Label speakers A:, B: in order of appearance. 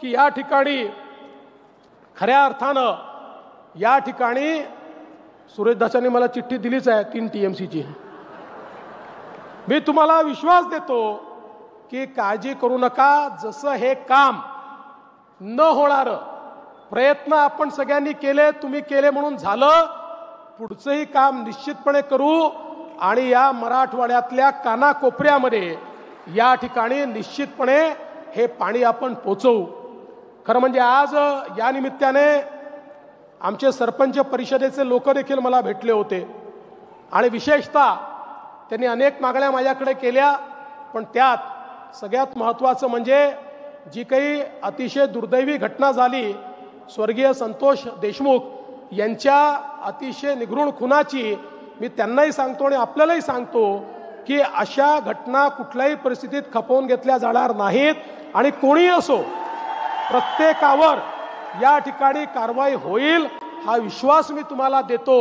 A: की या ठिकाणी खऱ्या अर्थानं या ठिकाणी सुरेश दासांनी मला चिठ्ठी दिलीच आहे 3 TMCची. मी तुम्हाला विश्वास देतो की काळजी करू नका. जसं हे काम न होणारं प्रयत्न आपण सगळ्यांनी केले, तुम्ही केले म्हणून झालं, पुढचंही काम निश्चितपणे करू आणि या मराठवाड्यातल्या कानाकोपऱ्यामध्ये या ठिकाणी निश्चितपणे हे पाणी आपण पोचवू. खरं म्हणजे आज या निमित्ताने आमचे सरपंच परिषदेचे लोक देखील मला भेटले होते आणि विशेषतः त्यांनी अनेक मागण्या माझ्याकडे केल्या, पण त्यात सगळ्यात महत्त्वाचं म्हणजे जी काही अतिशय दुर्दैवी घटना झाली स्वर्गीय संतोष देशमुख यांच्या अतिशय निगृण खुनाची, मी त्यांनाही सांगतो आणि आपल्यालाही सांगतो की अशा घटना कुठल्याही परिस्थितीत खपवून घेतल्या जाणार नाहीत आणि कोणीही असो प्रत्येकावर या ठिकाणी कारवाई होईल हा विश्वास मी तुम्हाला देतो.